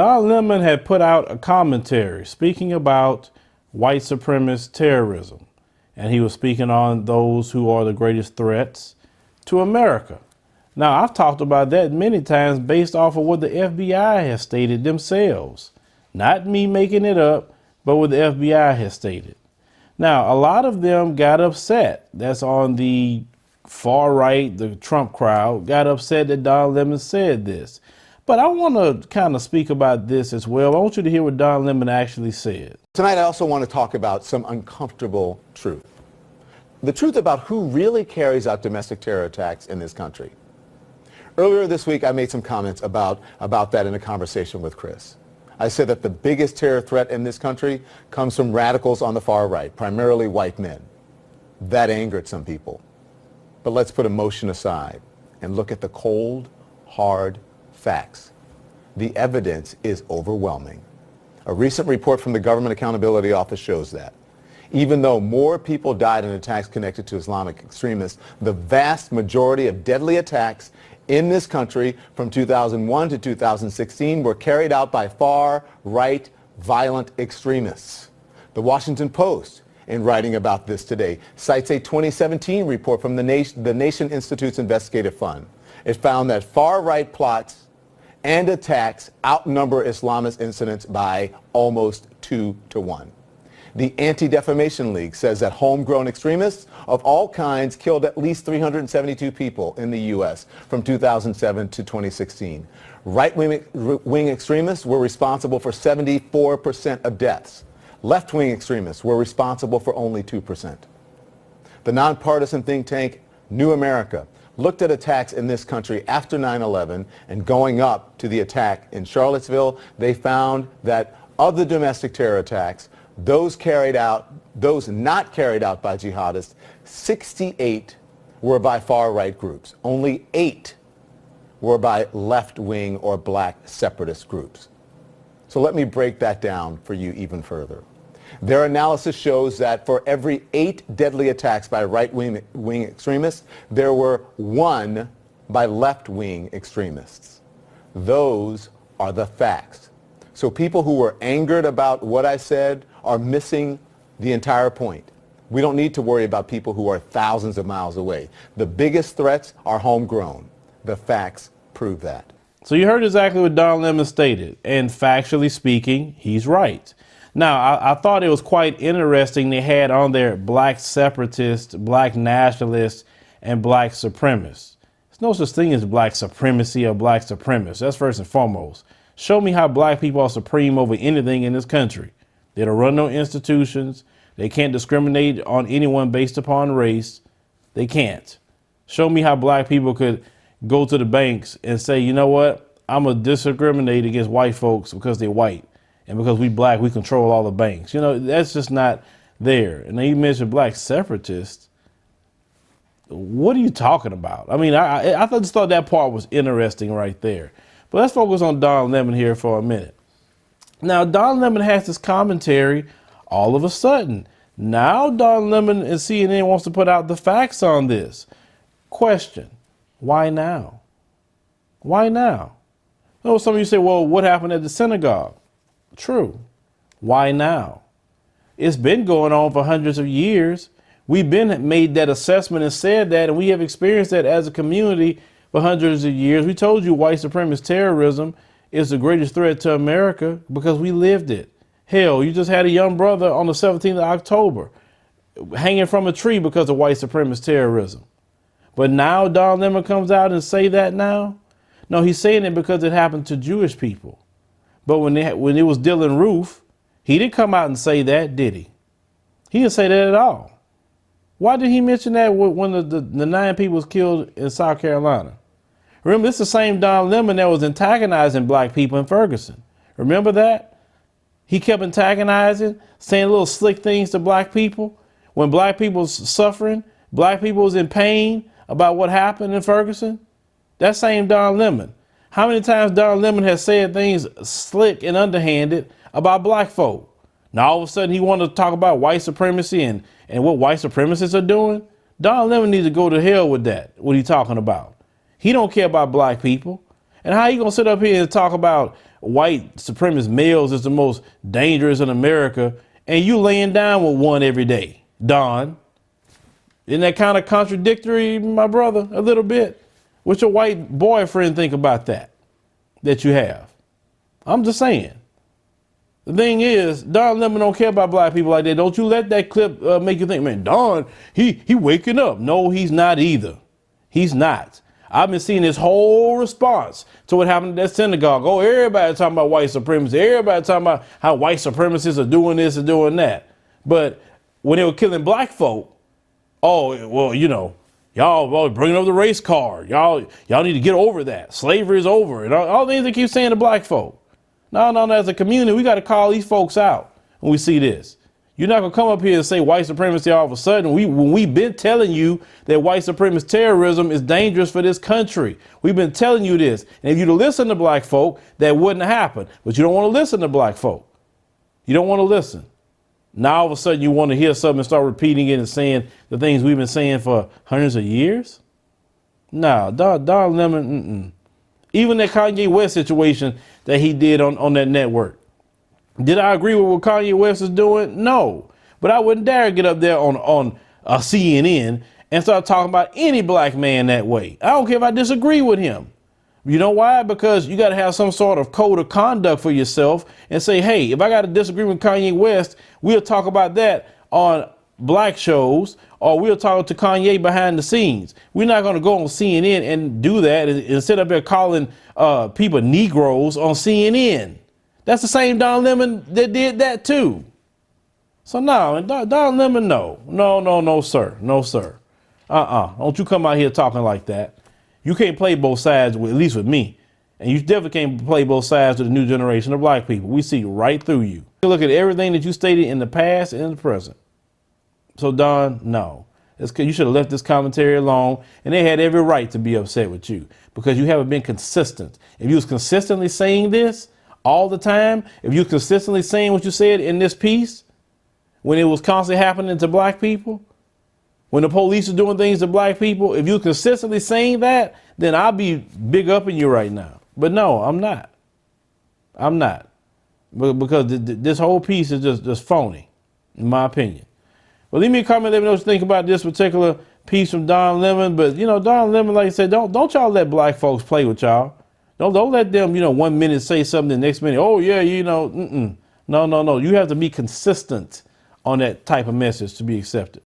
Don Lemon had put out a commentary speaking about white supremacist terrorism. And he was speaking on those who are the greatest threats to America. Now, I've talked about that many times based off of what the FBI has stated themselves. Not me making it up, but what the FBI has stated. Now, a lot of them got upset. That's on the far right, the Trump crowd, got upset that Don Lemon said this. But I want to kind of speak about this as well. I want you to hear what Don Lemon actually said. Tonight, I also want to talk about some uncomfortable truth. The truth about who really carries out domestic terror attacks in this country. Earlier this week, I made some comments about that in a conversation with Chris. I said that the biggest terror threat in this country comes from radicals on the far right, primarily white men. That angered some people. But let's put emotion aside and look at the cold, hard facts. The evidence is overwhelming. A recent report from the Government Accountability Office shows that. Even though more people died in attacks connected to Islamic extremists, the vast majority of deadly attacks in this country from 2001 to 2016 were carried out by far-right violent extremists. The Washington Post, in writing about this today, cites a 2017 report from the Nation Institute's Investigative Fund. It found that far-right plots and attacks outnumber Islamist incidents by almost 2 to 1. The Anti-Defamation League says that homegrown extremists of all kinds killed at least 372 people in the U.S. from 2007 to 2016. Right-wing extremists were responsible for 74% of deaths. Left-wing extremists were responsible for only 2%. The nonpartisan think tank New America looked at attacks in this country after 9/11 and going up to the attack in Charlottesville. They found that of the domestic terror attacks, those not carried out by jihadists, 68 were by far-right groups. Only 8 were by left-wing or black separatist groups. So let me break that down for you even further. Their analysis shows that for every 8 deadly attacks by right-wing extremists, there were 1 by left-wing extremists. Those are the facts. So people who were angered about what I said are missing the entire point. We don't need to worry about people who are thousands of miles away. The biggest threats are homegrown. The facts prove that. So you heard exactly what Don Lemon stated, and factually speaking, he's right. Now, I thought it was quite interesting they had on there black separatists, black nationalists, and black supremacists. There's no such thing as black supremacy or black supremacists. That's first and foremost. Show me how black people are supreme over anything in this country. They don't run no institutions. They can't discriminate on anyone based upon race. They can't. Show me how black people could go to the banks and say, you know what, I'm going to discriminate against white folks because they're white. And because we black, we control all the banks. You know, that's just not there. And then you mentioned black separatists. What are you talking about? I mean, I just thought that part was interesting right there. But let's focus on Don Lemon here for a minute. Now, Don Lemon has this commentary all of a sudden. Now Don Lemon and CNN wants to put out the facts on this. Question, why now? Why now? Oh, some of you say, well, what happened at the synagogue? True. Why now? It's been going on for hundreds of years. We've been made that assessment and said that, and we have experienced that as a community for hundreds of years. We told you white supremacist terrorism is the greatest threat to America because we lived it. Hell, you just had a young brother on the 17th of October hanging from a tree because of white supremacist terrorism. But now Don Lemon comes out and say that now? No, he's saying it because it happened to Jewish people. But when it was Dylan Roof, he didn't come out and say that, did he? He didn't say that at all. Why did he mention that when the 9 people was killed in South Carolina? Remember, this is the same Don Lemon that was antagonizing black people in Ferguson. Remember that? He kept antagonizing, saying little slick things to black people. When black people was suffering, black people was in pain about what happened in Ferguson. That same Don Lemon. How many times Don Lemon has said things slick and underhanded about black folk? Now all of a sudden he wanted to talk about white supremacy and what white supremacists are doing. Don Lemon needs to go to hell with that, what he talking about. He don't care about black people. And how you gonna sit up here and talk about white supremacist males is the most dangerous in America, and you laying down with one every day, Don. Isn't that kind of contradictory, my brother, a little bit? What's your white boyfriend think about that you have? I'm just saying. The thing is, Don Lemon don't care about black people like that. Don't you let that clip make you think, man, Don, he waking up. No, he's not either. He's not. I've been seeing this whole response to what happened at that synagogue. Oh, everybody talking about white supremacy. Everybody talking about how white supremacists are doing this and doing that. But when they were killing black folk, oh, well, you know, y'all bringing up the race card. Y'all need to get over that. Slavery is over. And all the things they keep saying to black folk. No, as a community, we got to call these folks out when we see this. You're not going to come up here and say white supremacy all of a sudden. When we've been telling you that white supremacist terrorism is dangerous for this country. We've been telling you this. And if you'd listen to black folk, that wouldn't happen. But you don't want to listen to black folk. You don't want to listen. Now all of a sudden you want to hear something and start repeating it and saying the things we've been saying for hundreds of years. No, Don Lemon, Even that Kanye West situation that he did on that network. Did I agree with what Kanye West is doing? No. But I wouldn't dare get up there on CNN and start talking about any black man that way. I don't care if I disagree with him. You know why? Because you got to have some sort of code of conduct for yourself and say, hey, if I got to disagree with Kanye West, we'll talk about that on black shows, or we'll talk to Kanye behind the scenes. We're not going to go on CNN and do that and sit up there calling people Negroes on CNN. That's the same Don Lemon that did that too. So no, Don Lemon, no, sir. No, sir. Don't you come out here talking like that. You can't play both sides, at least with me. And you definitely can't play both sides with the new generation of black people. We see right through you. You look at everything that you stated in the past and in the present. So Don, no. You should have left this commentary alone, and they had every right to be upset with you because you haven't been consistent. If you was consistently saying this all the time, if you was consistently saying what you said in this piece, when it was constantly happening to black people, when the police are doing things to black people, if you're consistently saying that, then I'll be big upping you right now. But no, I'm not. I'm not. Because this whole piece is just phony, in my opinion. Well, leave me a comment. Let me know what you think about this particular piece from Don Lemon. But, you know, Don Lemon, like I said, don't y'all let black folks play with y'all. Don't let them, 1 minute say something, the next minute, oh, yeah, No. You have to be consistent on that type of message to be accepted.